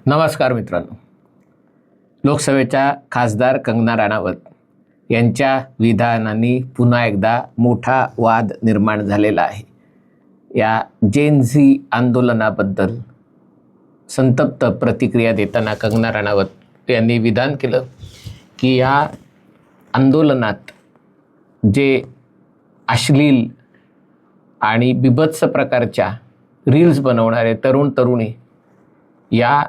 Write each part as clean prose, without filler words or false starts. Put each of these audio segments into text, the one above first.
नमस्कार मित्रांनो, लोकसभेच्या खासदार कंगना राणावत यांच्या विधानांनी पुन्हा एकदा मोठा वाद निर्माण झालेला आहे. या जेन झी आंदोलनाबद्दल संतप्त प्रतिक्रिया देताना कंगना राणावत यांनी विधान केलं की या आंदोलनात जे अश्लील आणि बिभत्स प्रकारच्या रील्स बनवणारे तरुण तरुणी या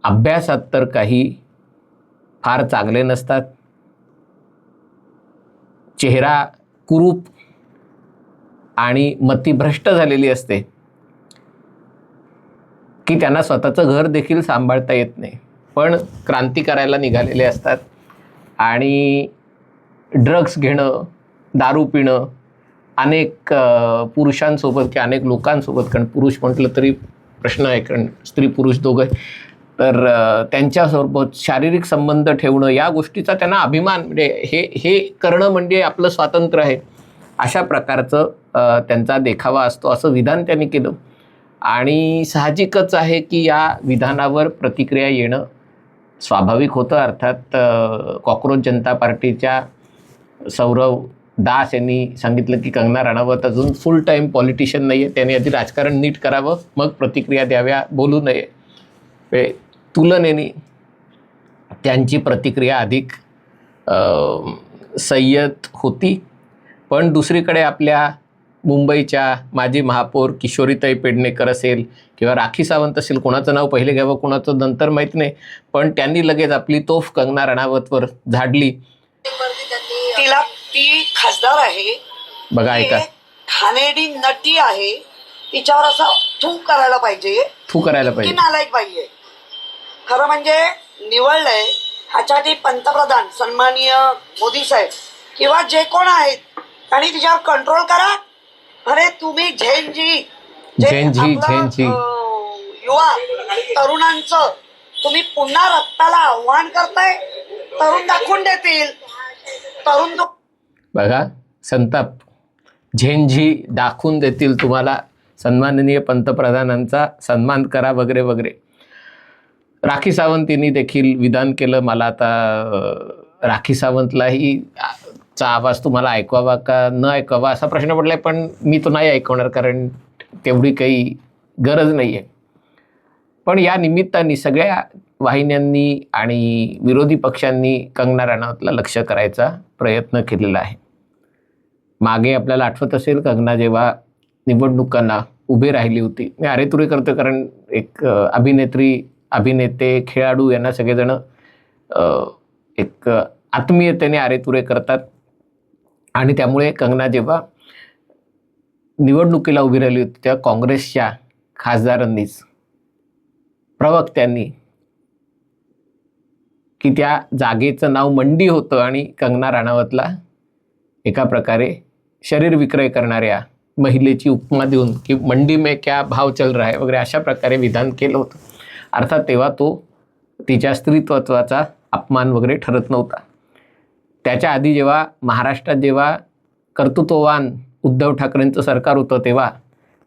अभ्यासात तर काही फार चांगले नसतात, चेहरा कुरूप आणि मतिभ्रष्ट झालेली असते की त्यांना स्वतःचं घर देखील सांभाळता येत नाही, पण क्रांती करायला निघालेले असतात आणि ड्रग्स घेणं, दारू पिणं, अनेक पुरुषांसोबत किंवा अनेक लोकांसोबत, कारण पुरुष म्हटलं तरी प्रश्न आहे, कारण स्त्री पुरुष दोघं, तर त्यांच्यासोबत शारीरिक संबंध ठेवणं या गोष्टीचा त्यांना अभिमान, म्हणजे हे करणं म्हणजे आपलं स्वातंत्र्य आहे, अशा प्रकारचं त्यांचा देखावा असतो, असं विधान त्यांनी केलं. आणि साहजिकच आहे की या विधानावर प्रतिक्रिया येणं स्वाभाविक होतं. अर्थात कॉक्रोच जनता पार्टीच्या सौरव दास यांनी सांगितलं की कंगना राणावत अजून फुल टाईम पॉलिटिशियन नाही आहे, त्यांनी आधी राजकारण नीट करावं, मग प्रतिक्रिया द्याव्या, बोलू नये. तुलनेने त्यांची प्रतिक्रिया अधिक संयत होती. पण दुसरीकडे आपल्या मुंबईच्या माजी महापौर किशोरीताई पेडणेकर असेल किंवा राखी सावंत असेल, कोणाचं नाव पहिले घ्यावं कोणाचं नंतर माहीत नाही, पण त्यांनी लगेच आपली तोफ कंगना राणावतवर झाडली. ती खासदार आहे बघा, ऐका, खानेडी नटी आहे, तिच्यावर असं थू करायला पाहिजे, नालायक पाहिजे. खरं म्हणजे निवडलंय ह्याच्यासाठी पंतप्रधान सन्माननीय मोदी साहेब किंवा जे कोण आहेत आणि तिच्यावर कंट्रोल करा. अरे तुम्ही झेनजी युवा तरुणांचं तुम्ही पुन्हा रक्ताला आव्हान करताय. तरुण दाखवून देतील, तरुण बघा, संताप, झेनझी दाखवून देतील तुम्हाला, सन्माननीय पंतप्रधानांचा सन्मान करा वगैरे वगैरे. राखी सावंतींनी देखील विधान केलं. मला आता राखी सावंतलाही चा आवाज तुम्हाला ऐकवावा का न ऐकवावा असा प्रश्न पडला आहे, पण मी तो नाही ऐकवणार, कारण तेवढी काही गरज नाही आहे. पण या निमित्ताने सगळ्या वाहिन्यांनी आणि विरोधी पक्षांनी कंगना राणावतला लक्ष करायचा प्रयत्न केलेला आहे. मागे आपल्याला आठवत असेल, कंगना जेव्हा निवडणुकांना उभी राहिली होती, मी अरेतुरे करतो कारण एक अभिनेते, खेळाडू यांना सगळेजण एक आत्मीयतेने अरेतुरे करतात, आणि त्यामुळे कंगना जेव्हा निवडणुकीला उभी राहिली होती तेव्हा काँग्रेसच्या खासदारांनीच, प्रवक्त्यांनी, की त्या जागेचं नाव मंडी होतं आणि कंगना राणावतला एका प्रकारे शरीर विक्रय करणाऱ्या महिलेची उपमा देऊन की मंडी में क्या भाव चल रहा है वगैरे अशा प्रकारे विधान केलं होतं. अर्थात तेव्हा तो तिच्या स्त्रीत्वाचा अपमान वगैरे ठरत नव्हता. त्याच्या आधी जेव्हा महाराष्ट्रात जेव्हा कर्तृत्ववान उद्धव ठाकरेंचं सरकार होतं तेव्हा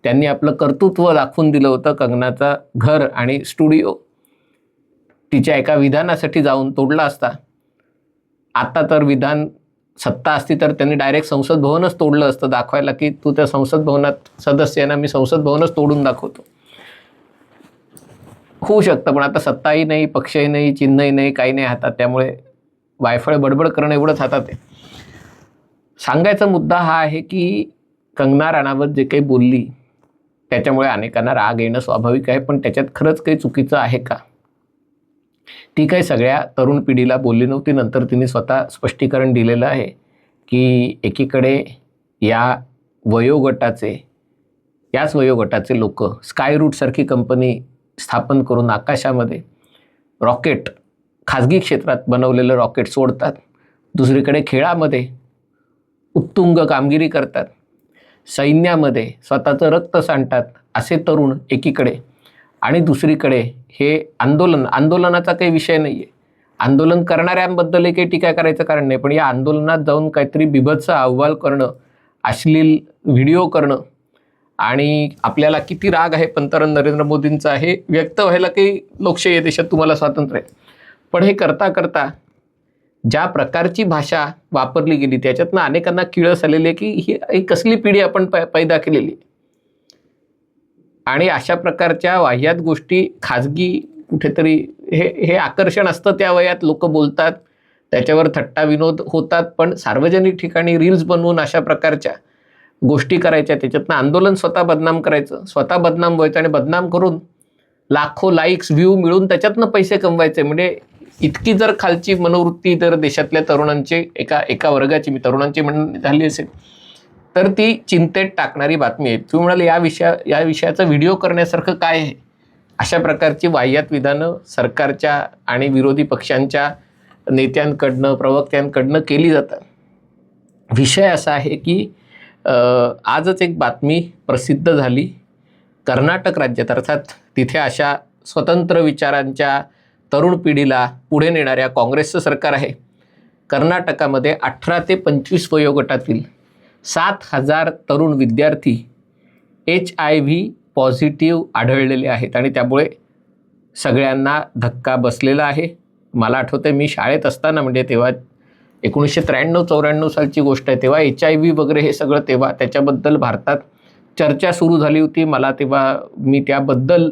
त्यांनी आपलं कर्तृत्व दाखवून दिलं होतं. कंगनाचं घर आणि स्टुडिओ तिच्या एका विधानासाठी जाऊन तोडला असता. आता तर विधान सत्ता असती तर त्यांनी डायरेक्ट संसद भवनच तोडलं असतं, दाखवायला की तू त्या संसद भवनात सदस्य आहे ना, मी संसद भवनच तोडून दाखवतो. होऊ शकतं, पण आता सत्ताही नाही, पक्षही नाही, चिन्हही नाही, काही नाही हातात, त्यामुळे वायफळ बडबड करणं एवढंच हातात आहे. सांगायचा मुद्दा हा आहे की कंगना राणावत जे काही बोलली त्याच्यामुळे अनेकांना राग येणं स्वाभाविक आहे, पण त्याच्यात खरंच काही चुकीचं आहे का? ती काही सगळ्या तरुण पिढीला बोलली नव्हती. नंतर तिने स्वतः स्पष्टीकरण दिलेलं आहे की एकीकडे याच वयोगटाचे लोक स्काय रूटसारखी कंपनी स्थापन करून आकाशामध्ये रॉकेट, खाजगी क्षेत्रात बनवलेलं रॉकेट सोडतात. दुसरीकडे खेळामध्ये उत्तुंग कामगिरी करतात, सैन्यामध्ये स्वतःचं रक्त सांडतात असे तरुण एकीकडे, आणि दुसरीकडे हे आंदोलनाचा काही विषय नाही आहे. आंदोलन करणाऱ्यांबद्दलही काही टीका करायचं कारण नाही, पण या आंदोलनात जाऊन काहीतरी बिभत्स अहवाल करणं, अश्लील व्हिडिओ करणं आणि आपल्याला किती राग आहे पंतप्रधान नरेंद्र मोदींचा हे व्यक्त व्हायला काही लोकशाही देशात तुम्हाला स्वातंत्र्य आहे, पण हे करता करता ज्या प्रकारची भाषा वापरली गेली त्याच्यातनं अनेकांना किळस आलेली आहे की ही कसली पिढी आपण पैदा केलेली. आणि अशा प्रकारच्या वाह्यात गोष्टी खाजगी कुठेतरी हे आकर्षण असतं त्या वयात, लोक बोलतात, त्याच्यावर थट्टा विनोद होतात, पण सार्वजनिक ठिकाणी रील्स बनवून अशा प्रकारच्या गोष्टी करायच्या, त्याच्यातनं आंदोलन स्वतः बदनाम करायचं, स्वतः बदनाम व्हायचं आणि बदनाम करून लाखो लाईक्स व्ह्यू मिळून त्याच्यातनं पैसे कमवायचे. म्हणजे इतकी जर खालची मनोवृत्ती जर देशातल्या तरुणांची एका वर्गाची, मी तरुणांची झाली असेल तर ती चिंतेत टाकणारी बातमी आहे. तुम्ही म्हणाल या विषयाचा व्हिडिओ करण्यासारखं काय आहे? अशा प्रकारची वाह्यात विधानं सरकारच्या आणि विरोधी पक्षांच्या नेत्यांकडनं, प्रवक्त्यांकडनं केली जातात. विषय असा आहे की आजच एक बातमी प्रसिद्ध झाली. कर्नाटक राज्यात, अर्थात तिथे अशा स्वतंत्र विचारांच्या तरुण पिढीला पुढे नेणाऱ्या काँग्रेसचं सरकार आहे. कर्नाटकामध्ये 18 ते 25 वयोगटातील 7,000 तरुण विद्यार्थी HIV पॉझिटिव्ह आढळलेले आहेत आणि त्यामुळे सगळ्यांना धक्का बसलेला आहे. मला आठवतं आहे मी शाळेत असताना, म्हणजे तेव्हा 1993-94 सालची गोष्ट आहे, तेव्हा HIV वगैरे हे सगळं तेव्हा त्याच्याबद्दल भारतात चर्चा सुरू झाली होती. मला तेव्हा मी त्याबद्दल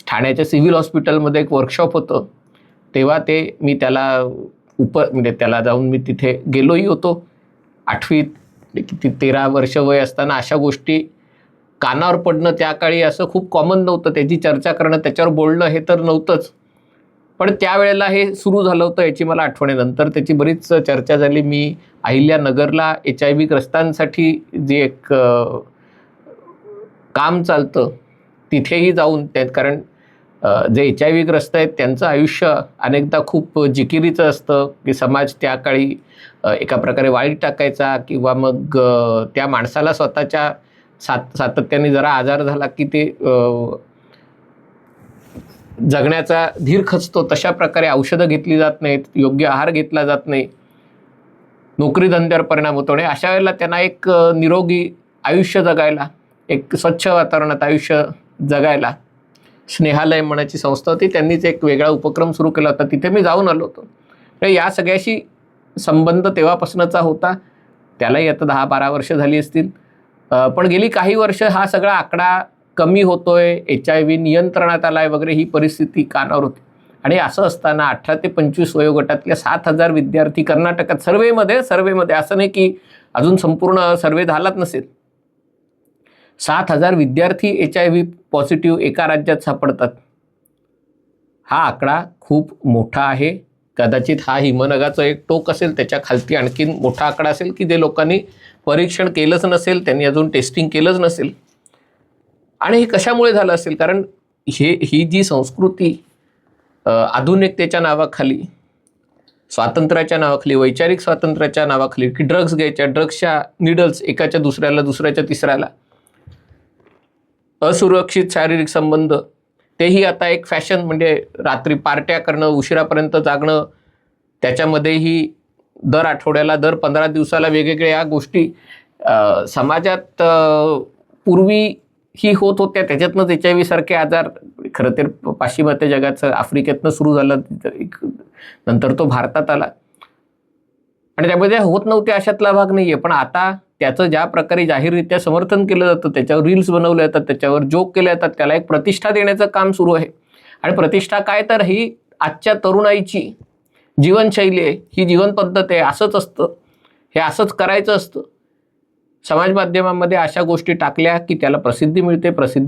ठाण्याच्या सिव्हिल हॉस्पिटलमध्ये एक वर्कशॉप होतं, तेव्हा मी त्याला म्हणजे त्याला जाऊन मी तिथे गेलोही होतो. 8वीत किती 13 वर्ष वय असताना अशा गोष्टी कानावर पडणं त्या काळी असं खूप कॉमन नव्हतं. त्याची चर्चा करणं, त्याच्यावर बोलणं हे तर नव्हतंच, पण त्यावेळेला हे सुरू झालं होतं याची मला आठवण आहे. नंतर त्याची बरीच चर्चा झाली. मी अहिल्यानगरला HIV ग्रस्तांसाठी जे एक काम चालतं तिथेही जाऊन कारण जे HIV ग्रस्त आहेत त्यांचं आयुष्य अनेकदा खूप जिकिरीचं असतं की समाज त्या काळी एका प्रकारे वाळीत टाकायचा किंवा मग त्या माणसाला स्वतःच्या सातत्याने जरा आजार झाला की ते जगण्याचा धीर खचतो. तशा प्रकारे औषधं घेतली जात नाहीत, योग्य आहार घेतला जात नाही, नोकरी धंद्यावर परिणाम होतो. आणि अशा वेळेला त्यांना एक निरोगी आयुष्य जगायला, एक स्वच्छ वातावरणात आयुष्य जगायला स्नेहालय म्हणायची संस्था होती, त्यांनीच एक वेगळा उपक्रम सुरू केला होता. तिथे मी जाऊन आलो होतो. तर या सगळ्याशी संबंध तेव्हापासूनचा होता. त्यालाही आता 10-12 वर्ष झाली असतील, पण गेली काही वर्ष हा सगळा आकडा कमी होतोय, HIV नियंत्रणात आलाय वगैरे ही परिस्थिती कानावर होती. आणि असं असताना 18 ते 25 वयोगटातल्या 7,000 विद्यार्थी कर्नाटकात सर्वेमध्ये असं नाही की अजून संपूर्ण सर्वे झालाच नसेल, 7,000 विद्यार्थी HIV पॉझिटिव्ह एका राज्यात सापडतात. हा आकडा खूप मोठा आहे. कदाचित हा हिमनगाचं एक टोक असेल, त्याच्या खालती आणखीन मोठा आकडा असेल की जे लोकांनी परीक्षण केलंच नसेल, त्यांनी अजून टेस्टिंग केलंच नसेल. आणि हे कशामुळे झालं असेल? कारण ही जी संस्कृती आधुनिकतेच्या नावाखाली, स्वातंत्र्याच्या नावाखाली, वैचारिक स्वातंत्र्याच्या नावाखाली की ड्रग्स घ्यायच्या, ड्रग्सच्या निडल्स एकाच्या दुसऱ्याला, दुसऱ्याच्या तिसऱ्याला, असुरक्षित शारीरिक संबंध, तेही आता एक फॅशन, म्हणजे रात्री पार्ट्या करणं, उशिरापर्यंत जागणं, त्याच्यामध्येही दर आठवड्याला, दर 15 दिवसाला वेगवेगळ्या गोष्टी समाजात पूर्वी ही होत होत्या. त्याच्यातनंच HIV सारखे आजार खरं तर पाश्चिमात्य जगाचं आफ्रिकेतनं सुरू झालं, नंतर तो भारतात आला आणि त्यामध्ये होत नव्हते अशातला भाग नाही आहे. पण आता त्याचं ज्या प्रकारे जाहीररित्या समर्थन केलं जातं, त्याच्यावर रील्स बनवले जातात, त्याच्यावर जोक केले जातात, त्याला एक प्रतिष्ठा देण्याचं काम सुरू आहे. आणि प्रतिष्ठा काय तर ही आजच्या तरुणाईची जीवनशैली आहे, ही जीवन पद्धत आहे, असंच असतं, हे असंच करायचं असतं. समाज माध्यमांमध्ये अशा गोष्टी टाकल्या की त्याला प्रसिद्धी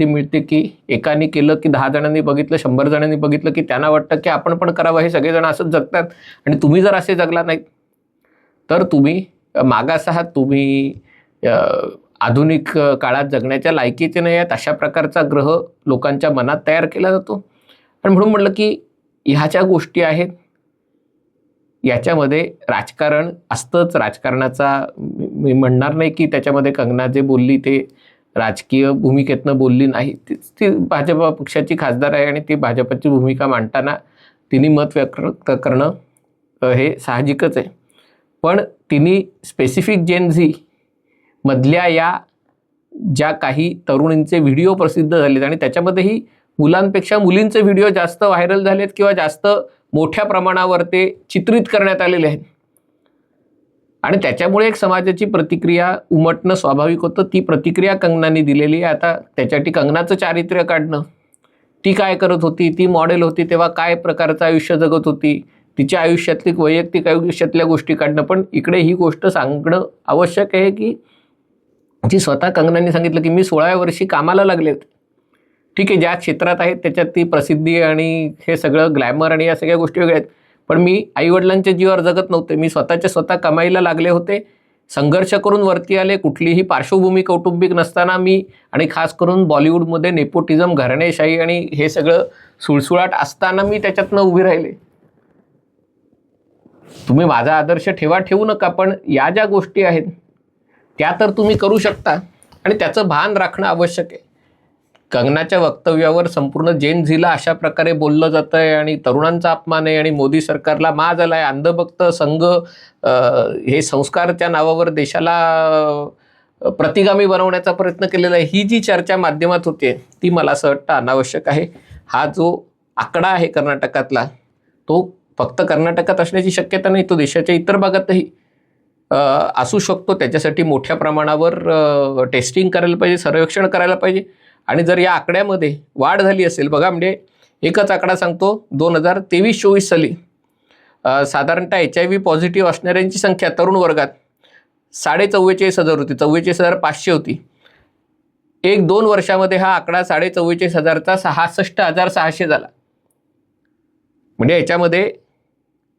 मिळते की एकाने केलं की 10 जणांनी बघितलं, 100 जणांनी बघितलं की त्यांना वाटतं की आपण पण करावं. हे सगळेजण असंच जगतात आणि तुम्ही जर असे जगला नाहीत तर तुम्ही मागास आहात, तुम्ही आधुनिक काळात जगण्याच्या लायकीचे नाही आहेत. अशा प्रकारचा ग्रह लोकांच्या मनात तयार केला जातो. आणि म्हणून म्हटलं की ह्या ज्या गोष्टी आहेत याच्यामध्ये राजकारण असतंच. राजकारणाचा मी म्हणणार नाही की त्याच्यामध्ये कंगना जे बोलली ते राजकीय भूमिकेतनं बोलली नाही. ती भाजपा पक्षाची खासदार आहे आणि ती भाजपची भूमिका मांडताना तिने मत व्यक्त करणं हे साहजिकच आहे. पण तिने स्पेसिफिक जेन झी मधल्या या ज्या काही तरुणींचे व्हिडिओ प्रसिद्ध झालेत आणि त्याच्यामध्येही मुलांपेक्षा मुलींचे व्हिडिओ जास्त व्हायरल झालेत किंवा जास्त मोठ्या प्रमाणावर ते चित्रित करण्यात आलेले आहेत आणि त्याच्यामुळे एक समाजाची प्रतिक्रिया उमटणं स्वाभाविक होतं. ती प्रतिक्रिया कंगनाने दिलेली आहे. आता त्याच्यासाठी कंगनाचं चारित्र्य काढणं, ती काय करत होती, ती मॉडेल होती तेव्हा काय प्रकारचं आयुष्य जगत होती, तिच्या आयुष्यातली वैयक्तिक आयुष्यातल्या गोष्टी काढणं. पण इकडे ही गोष्ट सांगणं आवश्यक आहे की जी स्वतः कंगनाने सांगितलं की मी 16व्या वर्षी कामाला लागले होते. ठीक आहे, ज्या क्षेत्रात आहेत त्याच्यात ती प्रसिद्धी आणि हे सगळं ग्लॅमर आणि या सगळ्या गोष्टी वेगळ्या आहेत. पण मी आईवडिलांच्या जीवावर जगत नव्हते. मी स्वतः कमाईला लागले होते, संघर्ष करून वरती आले. कुठलीही पार्श्वभूमी कौटुंबिक नसताना मी, आणि खास करून बॉलिवूडमध्ये नेपोटिझम, घराणेशाही आणि हे सगळं सुळसुळाट असताना मी त्याच्यातनं उभी राहिले. तुम्ही माझा आदर्श ठेवू नका, पण या ज्या गोष्टी आहेत त्या तर तुम्ही करू शकता आणि त्याचं भान राखणं आवश्यक आहे. कंगनाच्या वक्तव्यावर संपूर्ण जेन झीला अशा प्रकारे बोललं जातं आहे आणि तरुणांचा अपमान आहे आणि मोदी सरकारला माज आला आहे, अंधभक्त संघ हे संस्कारच्या नावावर देशाला प्रतिगामी बनवण्याचा प्रयत्न केलेला आहे. ही जी चर्चा माध्यमात होते ती मला असं वाटतं अनावश्यक आहे. हा जो आकडा आहे कर्नाटकातला तो फक्त कर्नाटकात असण्याची शक्यता नाही, तो देशाच्या इतर भागातही असू शकतो. त्याच्यासाठी मोठ्या प्रमाणावर टेस्टिंग करायला पाहिजे, सर्वेक्षण करायला पाहिजे. आणि जर या आकड्यामध्ये वाढ झाली असेल, बघा म्हणजे एकच आकडा सांगतो, 2023-24 साली साधारणतः HIV पॉझिटिव्ह असणाऱ्यांची संख्या तरुण वर्गात 44,500 होती, 44,500 होती. 1-2 वर्षामध्ये हा आकडा 44,500चा 66,600 झाला. म्हणजे याच्यामध्ये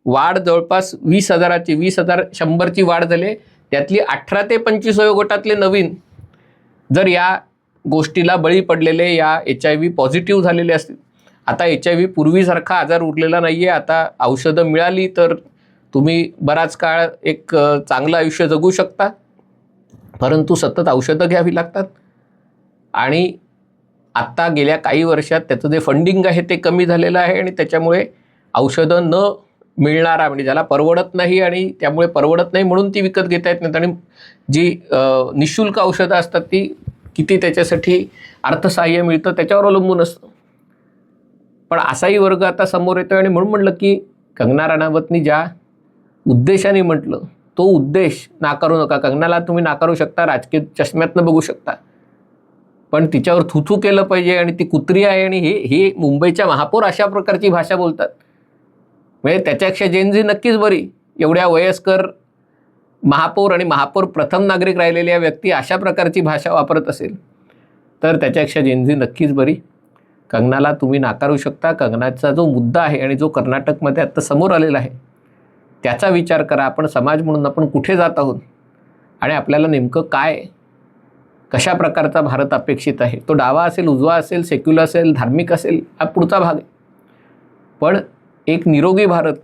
वाढ जवळपास 20,000ची 20,100ची वाढ झाली. त्यातली 18 ते 25 वयोगटातले नवीन जर या गोष्टीला बळी पडलेले, या HIV पॉझिटिव्ह झालेले असतील. आता HIV पूर्वीसारखा आजार उरलेला नाही आहे. आता औषधं मिळाली तर तुम्ही बराच काळ एक चांगलं आयुष्य जगू शकता, परंतु सतत औषधं घ्यावी लागतात. आणि आत्ता गेल्या काही वर्षात त्याचं जे फंडिंग आहे ते कमी झालेलं आहे आणि त्याच्यामुळे औषधं न मिळणारा, म्हणजे ज्याला परवडत नाही आणि त्यामुळे परवडत नाही म्हणून ती विकत घेता येत नाहीत आणि जी निःशुल्क औषधं असतात ती किती त्याच्यासाठी अर्थसहाय्य मिळतं त्याच्यावर अवलंबून असतं. पण असाही वर्ग आता समोर येतो आणि म्हणून म्हटलं की कंगना राणावतनी ज्या उद्देशाने म्हटलं तो उद्देश नाकारू नका. कंगनाला तुम्ही नाकारू शकता, राजकीय चष्म्यातनं बघू शकता, पण तिच्यावर थुथू केलं पाहिजे आणि ती कुत्री आहे आणि हे मुंबईच्या महापौर अशा प्रकारची भाषा बोलतात. म्हणजे त्याच्यापेक्षा जेन झी नक्कीच बरी. एवढ्या वयस्कर महापौर आणि महापौर प्रथम नागरिक राहिलेल्या व्यक्ती अशा प्रकारची भाषा वापरत असेल तर त्याच्यापेक्षा जेन झी नक्कीच बरी. कंगनाला तुम्ही नाकारू शकता. कंगनाचा जो मुद्दा आहे आणि जो कर्नाटकमध्ये आत्ता समोर आलेला आहे त्याचा विचार करा. आपण समाज म्हणून आपण कुठे जात आहोत आणि आपल्याला नेमकं काय, कशा प्रकारचा भारत अपेक्षित आहे. तो डावा असेल, उजवा असेल, सेक्युलर असेल, धार्मिक असेल, हा पुढचा भाग आहे. पण एक निरोगी भारत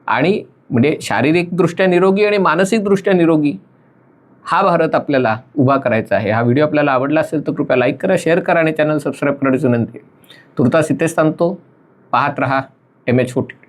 आणि म्हणजे शारीरिकदृष्ट्या निरोगी आणि मानसिकदृष्ट्या निरोगी हा भारत आपल्याला उभा करायचा आहे. हा व्हिडिओ आपल्याला आवडला असेल तर कृपया लाईक करा, शेअर करा आणि चॅनल सबस्क्राईब करण्याची विनंती आहे. तुर्तास इथेच थांबतो. पाहत रहा MH14.